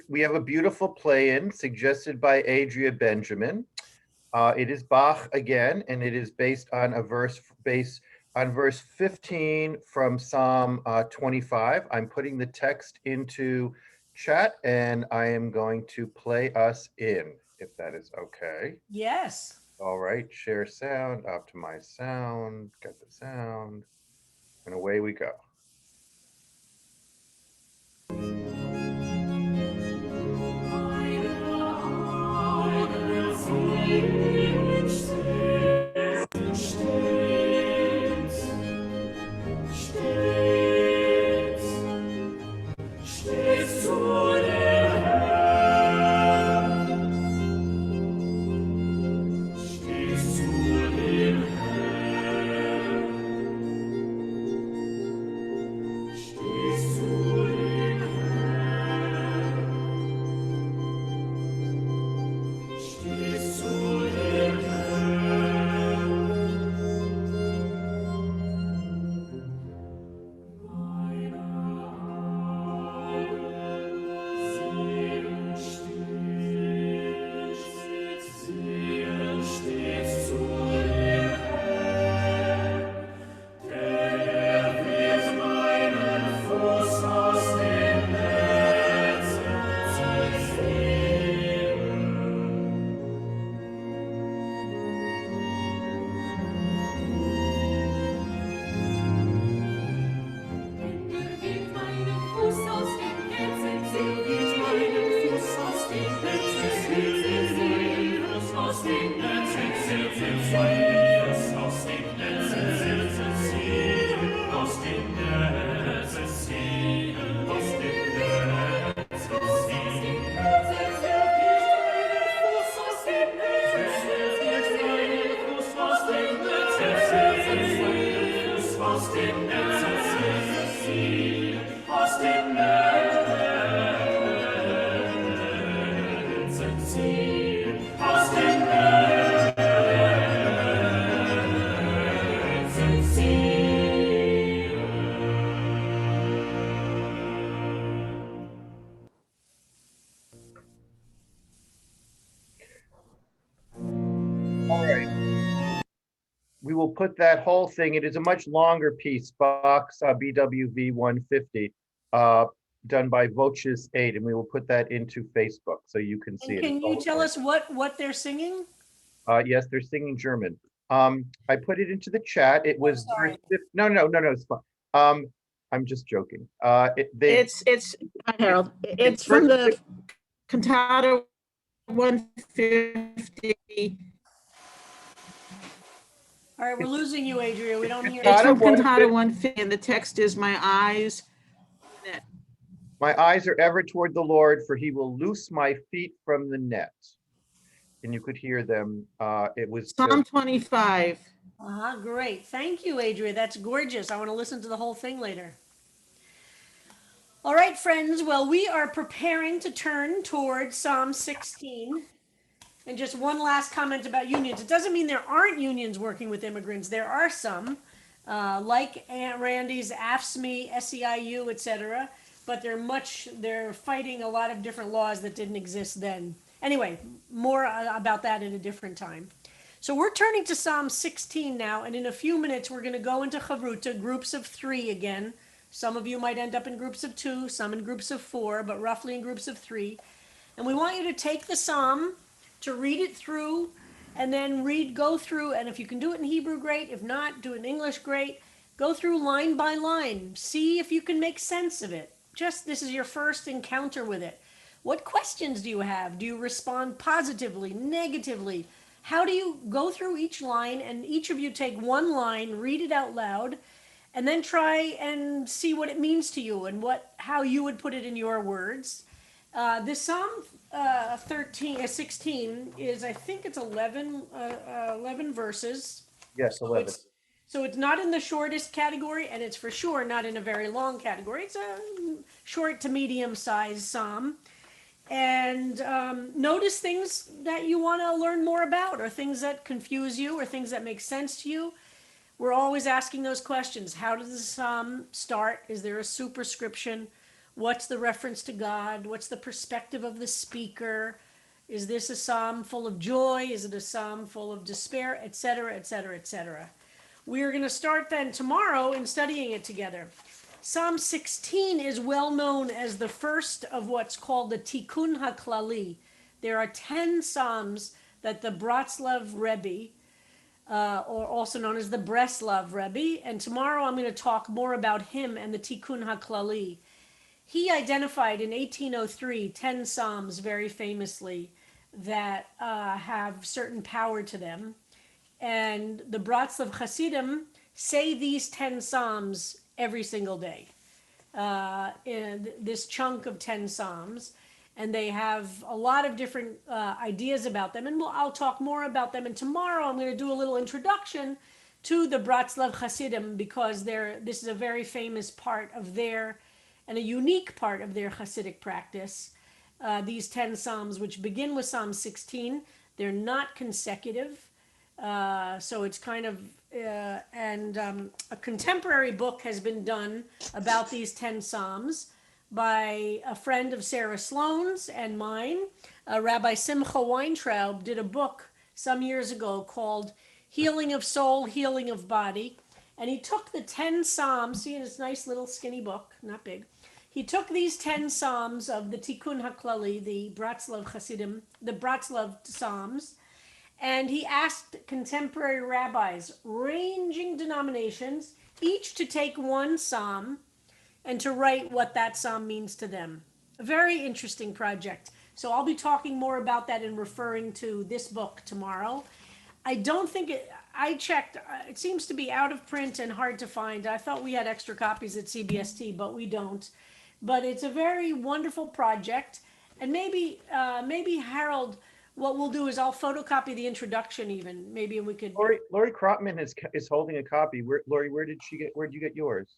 We have a beautiful play-in suggested by Adria Benjamin. It is Bach again, and it is based on verse 15 from Psalm 25. I'm putting the text into chat, and I am going to play us in, if that is okay. Yes. All right, share sound, optimize sound, get the sound, and away we go. All right. We will put that whole thing, it is a much longer piece, Bach's BWV 150, done by Voces 8, and we will put that into Facebook so you can see And it. can you tell us what they're singing? Yes, they're singing German. I put it into the chat. It was no, it's fine. I'm just joking. It's Harold. It's from the cantata 150. All right, we're losing you, Adria. We don't hear It's you. from cantata 150, and the text is "My eyes." My eyes are ever toward the Lord, for he will loose my feet from the net. And you could hear them. It was Psalm 25. Great. Thank you, Adria. That's gorgeous. I want to listen to the whole thing later. All right, friends. Well, we are preparing to turn towards Psalm 16. And just one last comment about unions. It doesn't mean there aren't unions working with immigrants. There are some, like Aunt Randy's, AFSCME, SEIU, etc. But they're fighting a lot of different laws that didn't exist then. Anyway, more about that at a different time. So we're turning to Psalm 16 now, and in a few minutes we're going to go into Chavruta, groups of 3 again. Some of you might end up in groups of 2, some in groups of 4, but roughly in groups of 3. And we want you to take the Psalm, to read it through, and then go through, and if you can do it in Hebrew, great. If not, do it in English, great. Go through line by line. See if you can make sense of it. This is your first encounter with it. What questions do you have? Do you respond positively, negatively? How do you go through each line, and each of you take one line, read it out loud, and then try and see what it means to you and how you would put it in your words. This Psalm 16 is, I think it's 11 verses. Yes, 11. So it's not in the shortest category, and it's for sure not in a very long category. It's a short to medium sized Psalm. And notice things that you want to learn more about, or things that confuse you, or things that make sense to you. We're always asking those questions. How does the Psalm start? Is there a superscription? What's the reference to God? What's the perspective of the speaker? Is this a psalm full of joy? Is it a psalm full of despair, etc., etc., etc.? We are going to start then tomorrow in studying it together. Psalm 16 is well known as the first of what's called the Tikkun HaKlali. There are 10 psalms that the Bratslav Rebbe, or also known as the Breslov Rebbe, and tomorrow I'm going to talk more about him and the Tikkun HaKlali. He identified in 1803 10 psalms very famously that have certain power to them. And the Bratslav Hasidim say these 10 psalms every single day. In this chunk of 10 psalms, and they have a lot of different ideas about them, and I'll talk more about them. And tomorrow I'm going to do a little introduction to the Bratslav Hasidim, because this is a very famous part of their, and a unique part of their Hasidic practice. These 10 psalms, which begin with Psalm 16, they're not consecutive. So it's kind of, a contemporary book has been done about these 10 Psalms by a friend of Sarah Sloan's and mine. Rabbi Simcha Weintraub did a book some years ago called Healing of Soul, Healing of Body. And he took the 10 Psalms, see, in this nice little skinny book, not big. He took these 10 Psalms of the Tikkun HaKlali, the Bratslav Hasidim, the Bratslav Psalms, and he asked contemporary rabbis, ranging denominations, each to take one psalm and to write what that psalm means to them. A very interesting project. So I'll be talking more about that and referring to this book tomorrow. I don't think I checked, it seems to be out of print and hard to find. I thought we had extra copies at CBST, but we don't. But it's a very wonderful project. And maybe Harold, what we'll do is I'll photocopy the introduction even. Maybe we could. Lori Kropman is holding a copy. Lori, where did you get yours?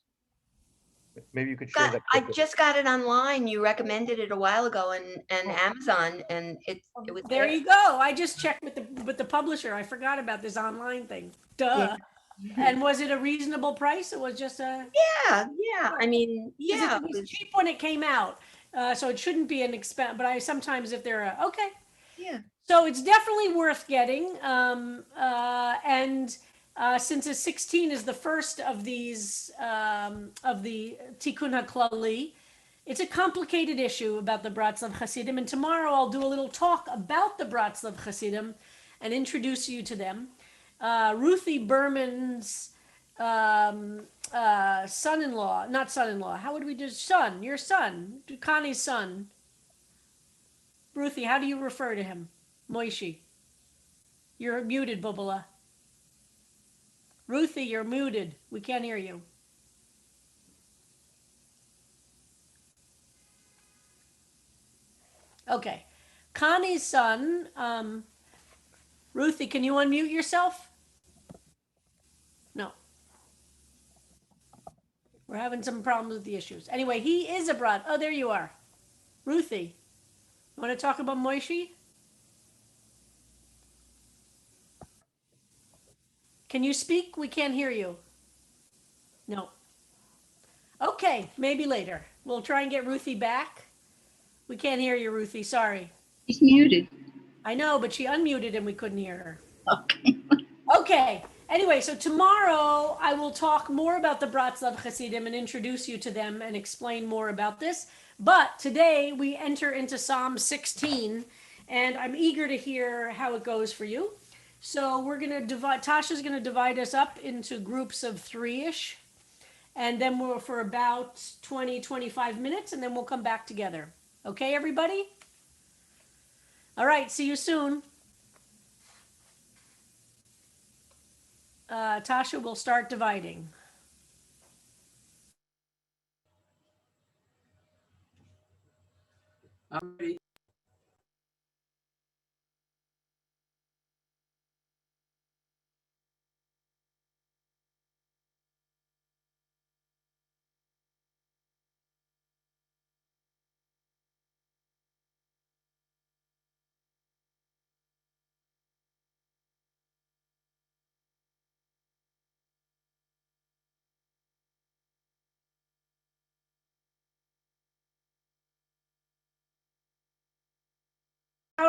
Maybe you could share that. I just got it online. You recommended it a while ago, and Amazon, and it was There you go. I just checked with the publisher. I forgot about this online thing. Duh. Yeah. And was it a reasonable price? It was just a. Yeah. I mean, yeah. It was cheap when it came out, so it shouldn't be an expense. But I sometimes, if they're okay. Yeah. So it's definitely worth getting. And since a 16 is the first of these, of the Tikkun HaKlali, it's a complicated issue about the Bratslav Hasidim. And tomorrow I'll do a little talk about the Bratslav Hasidim and introduce you to them. Ruthie Berman's son-in-law, not son-in-law, how would we do son? Your son, Connie's son. Ruthie, how do you refer to him? Moishi. You're muted, Bubala. Ruthie, you're muted. We can't hear you. Okay. Connie's son, Ruthie, can you unmute yourself? No. We're having some problems with the issues. Anyway, he is abroad. Oh, there you are. Ruthie, you want to talk about Moishi? Can you speak? We can't hear you. No. Okay, maybe later. We'll try and get Ruthie back. We can't hear you, Ruthie. Sorry. She's muted. I know, but she unmuted and we couldn't hear her. Okay. Okay. Anyway, so tomorrow I will talk more about the Bratslav Hasidim and introduce you to them and explain more about this. But today we enter into Psalm 16, and I'm eager to hear how it goes for you. So we're going to divide, Tasha's going to divide us up into groups of 3-ish. And then we'll for about 20, 25 minutes, and then we'll come back together. Okay, everybody? All right, see you soon. Tasha will start dividing. I'm ready.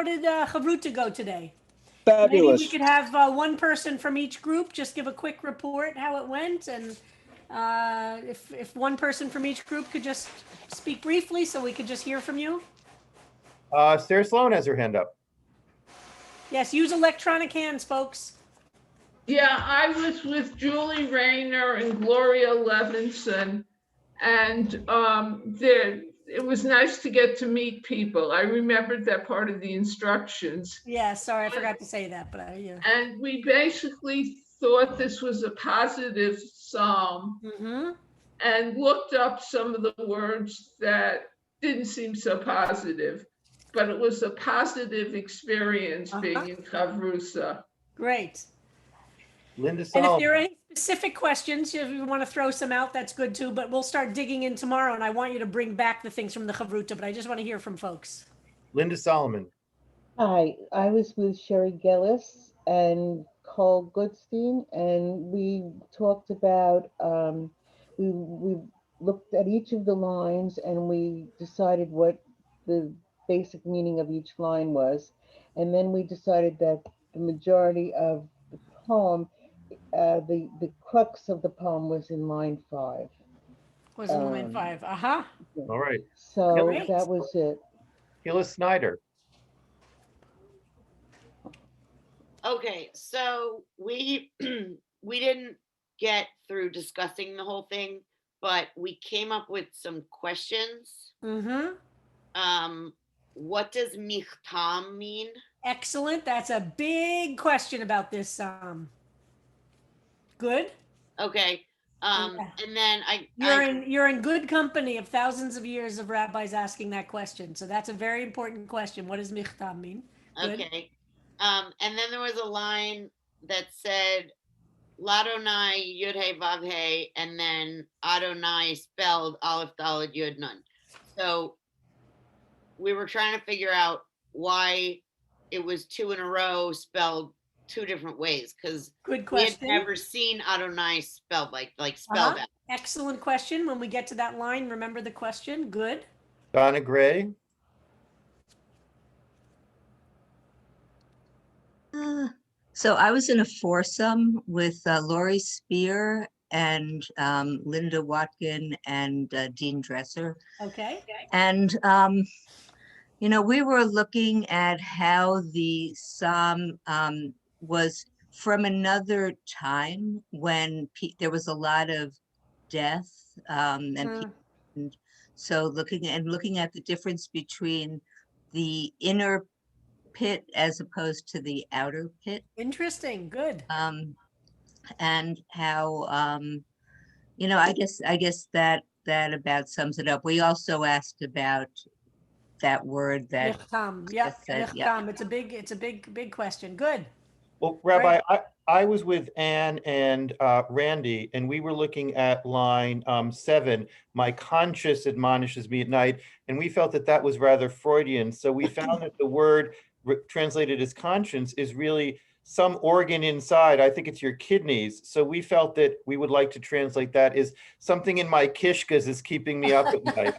did Chavruta go today? Maybe we Fabulous. could have one person from each group just give a quick report how it went, and if one person from each group could just speak briefly so we could just hear from you. Sarah Sloan has her hand up. Yes, use electronic hands, folks. Yeah, I was with Julie Rayner and Gloria Levinson, and it was nice to get to meet people. I remembered that part of the instructions. Yeah, sorry, I forgot to say that, but yeah. And we basically thought this was a positive psalm and looked up some of the words that didn't seem so positive, but it was a positive experience being in Chavrusa. Great. Linda And if Solomon. there are any specific questions, if you want to throw some out, that's good too, but we'll start digging in tomorrow, and I want you to bring back the things from the Chavruta, but I just want to hear from folks. Linda Solomon. Hi, I was with Sherry Gillis and Cole Goodstein, and we talked about, we looked at each of the lines and we decided what the basic meaning of each line was. And then we decided that the majority of the poem, the crux of the poem was in line 5. Was in line 5, All right. So Great. that was it. Hila Snyder. Okay, so we we didn't get through discussing the whole thing, but we came up with some questions. What does michtam mean? Excellent. That's a big question about this. Good. Okay. And then You're in good company of thousands of years of rabbis asking that question. So that's a very important question. What does michtam mean? Good. Okay. And then there was a line that said Ladonai Yud He Vav He, and then Adonai spelled Aleph Daled Yud Nun. So we were trying to figure out why it was 2 in a row spelled 2 different ways, because Good we had question. never seen Adonai spelled like spelled out. Excellent question. When we get to that line, remember the question. Good. Donna Gray. So I was in a foursome with Lori Spear and Linda Watkin and Dean Dresser. Okay. And, we were looking at how the psalm was from another time when there was a lot of death and so looking at the difference between the inner pit as opposed to the outer pit. Interesting. Good. And how I guess that about sums it up. We also asked about that word that Michtam. Yep. said, Michtam. It's a big question. Good. Well, Rabbi, I was with Ann and Randy, and we were looking at line 7. My conscience admonishes me at night, and we felt that was rather Freudian. So we found that the word translated as conscience is really some organ inside. I think it's your kidneys. So we felt that we would like to translate that as something in my kishkas is keeping me up at night.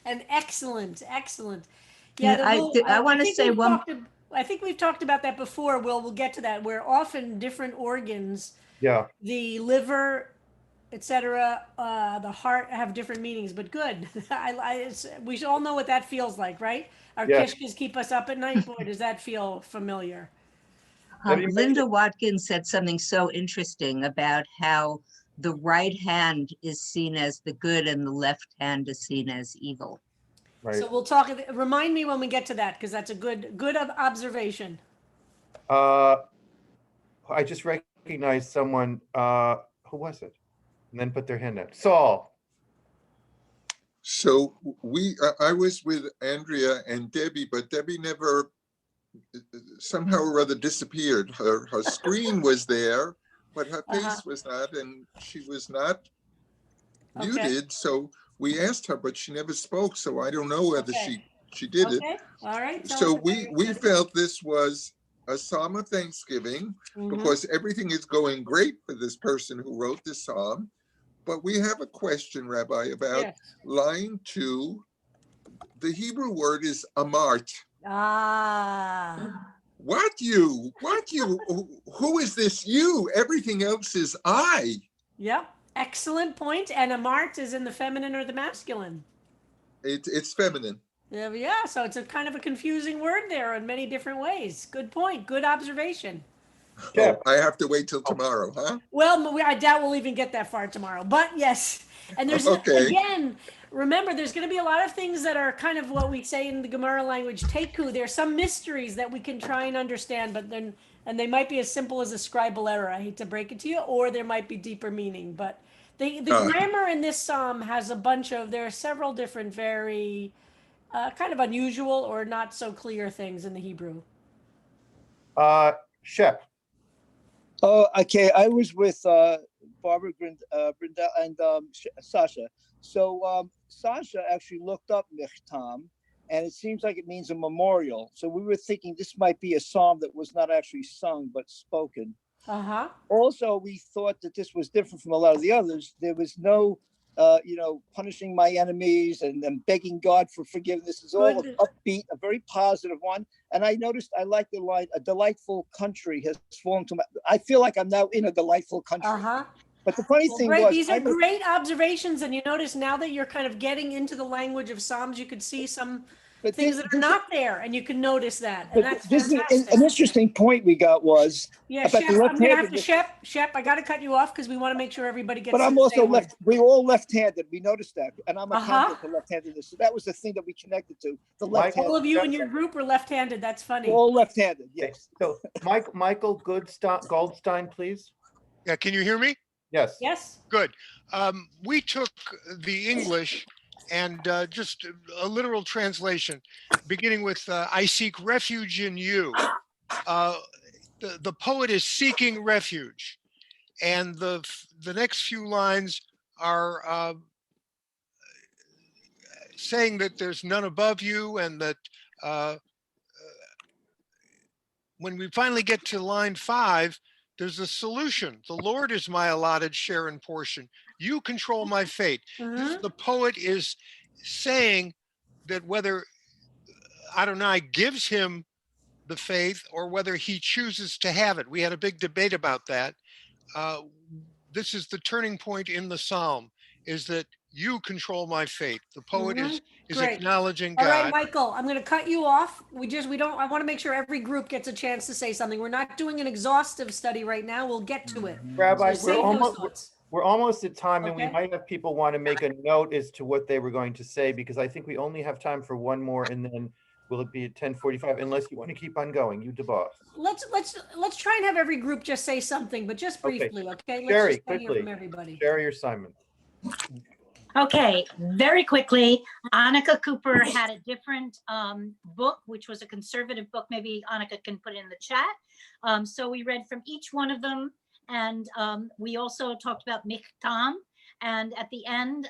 And excellent. Yeah, I want to say one. I think we've talked about that before. We'll get to that. Where often different organs, the liver, etc., the heart have different meanings. But good. We all know what that feels like, right? Our kishkas keep us up at night. Boy, does that feel familiar. Linda Watkins said something so interesting about how the right hand is seen as the good and the left hand is seen as evil. Right. So we'll talk. Remind me when we get to that, because that's a good observation. I just recognized someone. Who was it? And then put their hand up. Saul. So I was with Andrea and Debbie, but Debbie never somehow or other disappeared. Her screen was there, but her face was not, and she was not muted. So we asked her, but she never spoke. So I don't know whether she did it. All right. So we felt this was a psalm of thanksgiving because everything is going great for this person who wrote this psalm. But we have a question, Rabbi, about line 2. The Hebrew word is amart. Ah. What you? What you? Who is this you? Everything else is I. Yep. Excellent point. And amart is in the feminine or the masculine. It's feminine. Yeah, so it's a kind of a confusing word there in many different ways. Good point. Good observation. Yeah. Oh, I have to wait till tomorrow, huh? Well, I doubt we'll even get that far tomorrow, but yes. And there's, Okay. again, remember, there's going to be a lot of things that are kind of what we say in the Gemara language, teku. There's some mysteries that we can try and understand, but then, and they might be as simple as a scribal error. I hate to break it to you, or there might be deeper meaning. But the grammar in this psalm has a bunch of, there are several different very kind of unusual or not so clear things in the Hebrew. Shep. Oh, okay. I was with Barbara Brindel and Sasha. So Sasha actually looked up Michtam, and it seems like it means a memorial. So we were thinking this might be a psalm that was not actually sung but spoken. Uh-huh. Also, we thought that this was different from a lot of the others. There was no, punishing my enemies and begging God for forgiveness. It's all Good. upbeat, a very positive one. And I noticed I like the line, "A delightful country has fallen to my." I feel like I'm now in a delightful country. Uh-huh. But the funny Well, thing great. was, These are great observations, and you notice now that you're kind of getting into the language of Psalms, you could see some things that are not there, and you can notice that, and that's this is fantastic. an interesting point we got was Yeah, about Shep, the I'm gonna have to, left-handedness. Shep, I gotta cut you off because we want to make sure everybody gets But to I'm the also same word. left. We're all left-handed. We noticed that, and I'm a Uh-huh. convert to left-handedness. So that was the thing that we connected to. The Mike, left-handed. All of you in your group are left-handed. That's funny. We're all left-handed. Okay, Yes. so Michael Goldstein, please. Yeah, can you hear me? Yes. Yes. Good. We took the English and just a literal translation, beginning with I seek refuge in you. The poet is seeking refuge, and the next few lines are saying that there's none above you, and that when we finally get to line 5, there's a solution. The Lord is my allotted share and portion. You control my fate. Mhm. The poet is saying that whether Adonai gives him the faith or whether he chooses to have it. We had a big debate about that. This is the turning point in the psalm, is that you control my fate. The poet is Great. acknowledging All right, God. Michael, I'm going to cut you off. I want to make sure every group gets a chance to say something. We're not doing an exhaustive study right now. We'll get to it. Rabbi, So save those thoughts. we're almost at time, and we Okay. might have people want to make a note as to what they were going to say, because I think we only have time for one more, and then will it be at 10:45? Unless you want to keep on going, you the boss. Let's try and have every group just say something, but just Okay. briefly, okay? Let's Sherry, just hear quickly. from everybody. Sherry or Simon? Okay, very quickly, Annika Cooper had a different book, which was a conservative book. Maybe Annika can put it in the chat. So we read from each one of them, and we also talked about Michtam. And at the end,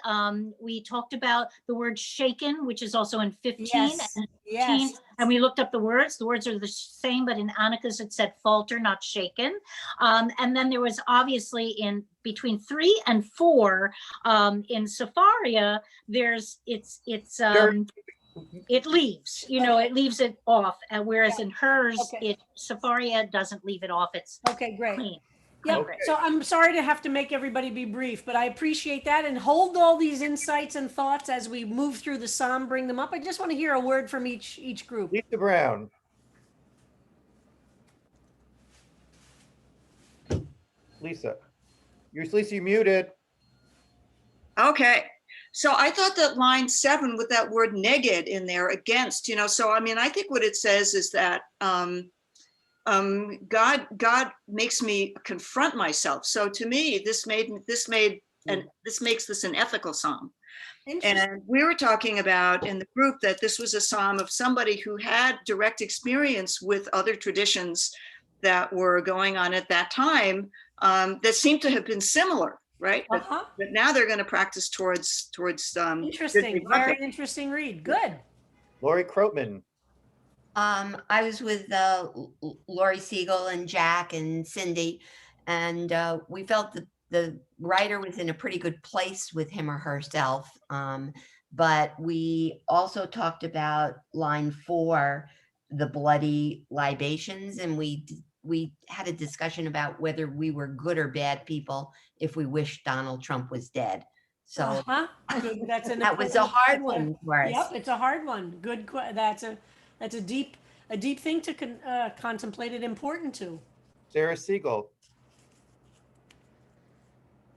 we talked about the word shaken, which is also in 15 Yes, and 15. yes. And we looked up the words. The words are the same, but in Annika's it said falter, not shaken. And then there was obviously in between 3 and 4 in Safaria, it leaves, it leaves it off. And whereas in hers, Okay. Safaria doesn't leave it off. It's Okay, great. clean. Yeah, Okay. so I'm sorry to have to make everybody be brief, but I appreciate that, and hold all these insights and thoughts as we move through the psalm, bring them up. I just want to hear a word from each group. Lisa Brown. Lisa, you're muted. Okay. So I thought that line 7 with that word neged in there, against, so I mean, I think what it says is that God makes me confront myself. So to me, this makes this an ethical psalm. And we were talking about in the group that this was a psalm of somebody who had direct experience with other traditions that were going on at that time that seemed to have been similar, right? But now they're going to practice towards Interesting, very interesting read. Good. Lori Krotman. I was with Lori Siegel and Jack and Cindy, and we felt that the writer was in a pretty good place with him or herself. But we also talked about line 4, the bloody libations, and we had a discussion about whether we were good or bad people if we wished Donald Trump was dead. So Good. That's an that was a important- hard that's one for us. Yep, it's a hard one. Good. That's a deep thing to contemplate and important to. Sarah Siegel.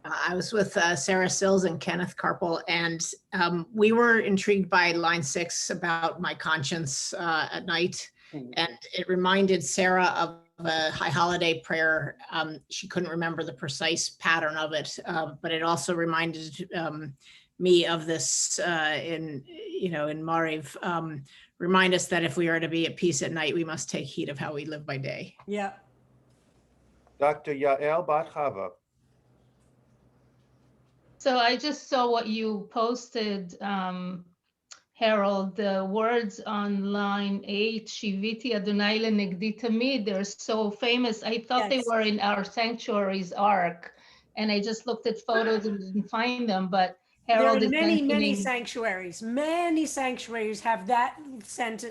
I was with Sarah Sills and Kenneth Carpel, and we were intrigued by line 6 about my conscience at night. And it reminded Sarah of a High Holiday prayer. She couldn't remember the precise pattern of it, but it also reminded me of this in Mariv. Remind us that if we are to be at peace at night, we must take heed of how we live by day. Yeah. Dr. Yael Bat-Chava. So I just saw what you posted, Harold, the words on line 8, Shiviti Adonai lenegdi tamid. They're so famous. I thought they were in our sanctuary's ark, and I just looked at photos and didn't find them, but Harold There are is many sanctuaries. Many sanctuaries have that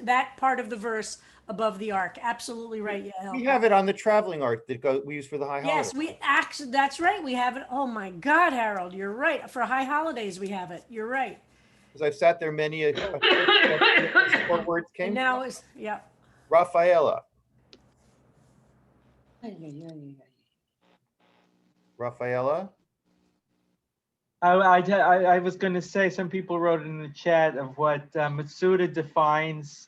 that part of the verse above the ark. Absolutely right, Yael. We have it on the traveling ark that we use for the high holidays. Yes, we actually, that's right. We have it. Oh my God, Harold, you're right. For high holidays, we have it. You're right. Because I've sat there many a four words came. And now it's, yeah. Rafaela. Rafaela. I was going to say, some people wrote in the chat of what Matsuda defines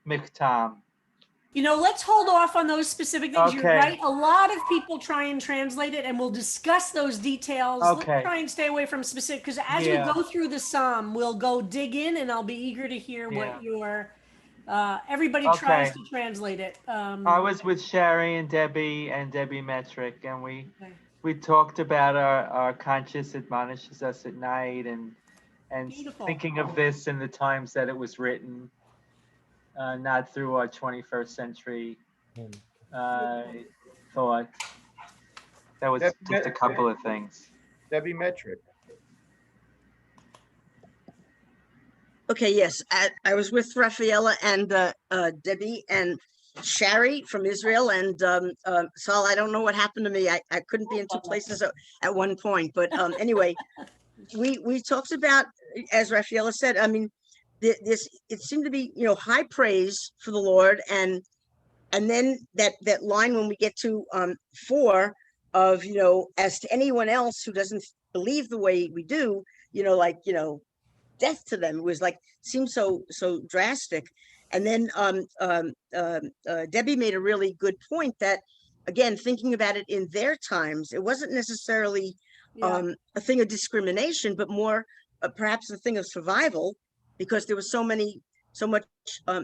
miktam. You know, let's hold off on those specific things. You're Okay. right. A lot of people try and translate it, and we'll discuss those details. Okay. Let's try and stay away from specific, because as we go through the psalm, we'll go dig in, and I'll be eager to hear what your everybody tries to translate it. I was with Sherry and Debbie Metric, and we talked about our conscience admonishes us at night, and Beautiful. thinking of this in the times that it was written, not through our 21st century thought. That was just a couple of things. Debbie Metric. Okay, yes, I was with Rafaela and Debbie and Shari from Israel, and Saul, I don't know what happened to me. I couldn't be in two places at one point, but anyway, we talked about, as Rafaela said, I mean, it seemed to be, high praise for the Lord, and then that line when we get to 4 of, as to anyone else who doesn't believe the way we do, death to them. It was like, seemed so drastic. And then Debbie made a really good point that, again, thinking about it in their times, it wasn't necessarily a thing of discrimination, but more perhaps a thing of survival, because there was so much,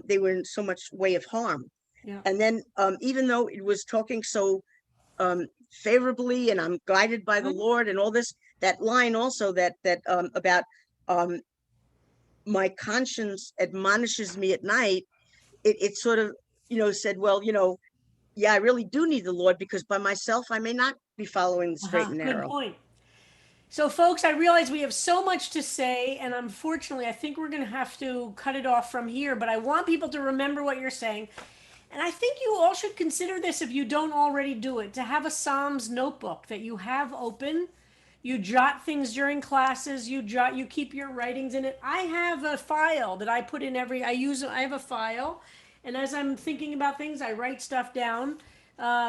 they were in so much way of harm. Yeah. And then even though it was talking so favorably, and I'm guided by the Lord and all this, that line also that about my conscience admonishes me at night, it sort of, said, well, I really do need the Lord, because by myself, I may not be following the straight and narrow. Good point. So folks, I realize we have so much to say, and unfortunately, I think we're going to have to cut it off from here, but I want people to remember what you're saying. And I think you all should consider this, if you don't already do it, to have a Psalms notebook that you have open. You jot things during classes, you keep your writings in it. I have a file that I put in I have a file, and as I'm thinking about things, I write stuff down.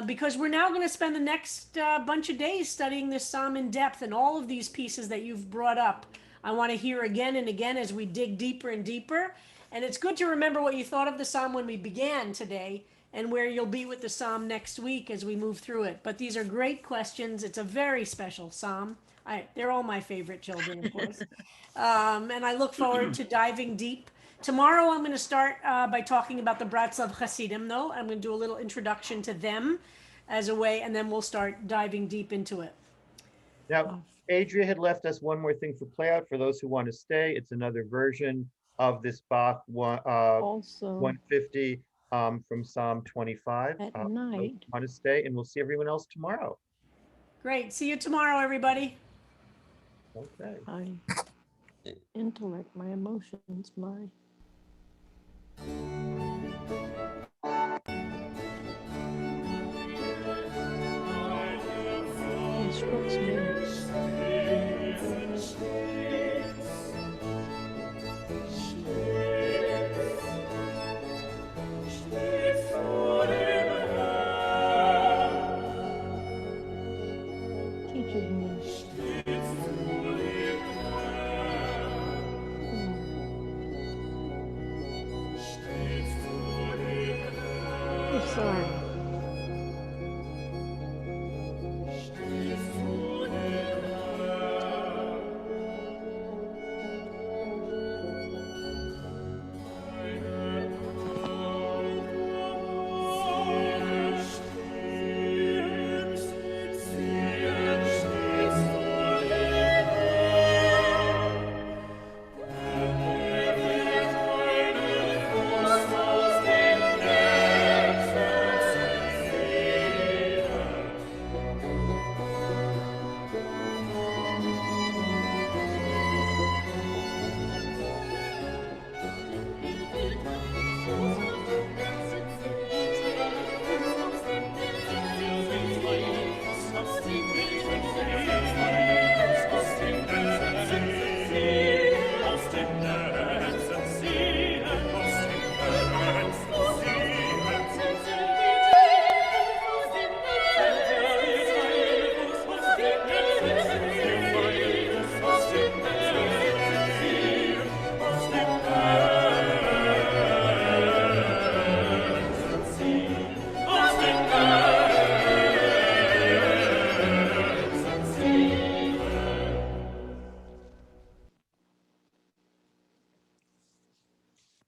Because we're now going to spend the next bunch of days studying this psalm in depth, and all of these pieces that you've brought up, I want to hear again and again as we dig deeper and deeper. And it's good to remember what you thought of the psalm when we began today, and where you'll be with the psalm next week as we move through it. But these are great questions. It's a very special psalm. They're all my favorite children, of course. And I look forward to diving deep. Tomorrow, I'm going to start by talking about the Bratslav Hasidim, though. I'm going to do a little introduction to them as a way, and then we'll start diving deep into it. Now, Adria had left us one more thing for play out for those who want to stay. It's another version of this Bach 150 from Psalm 25. At night. Want to stay, and we'll see everyone else tomorrow. Great. See you tomorrow, everybody. Okay. My intellect, my emotions, my strokes me. Teaches me. Oh, sorry.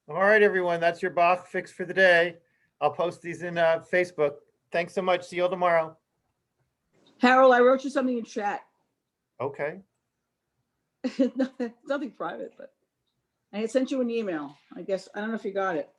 All right, everyone, that's your Bach fix for the day. I'll post these in Facebook. Thanks so much. See you all tomorrow. Harold, I wrote you something in chat. Okay. It's nothing private, but I had sent you an email. I guess, I don't know if you got it.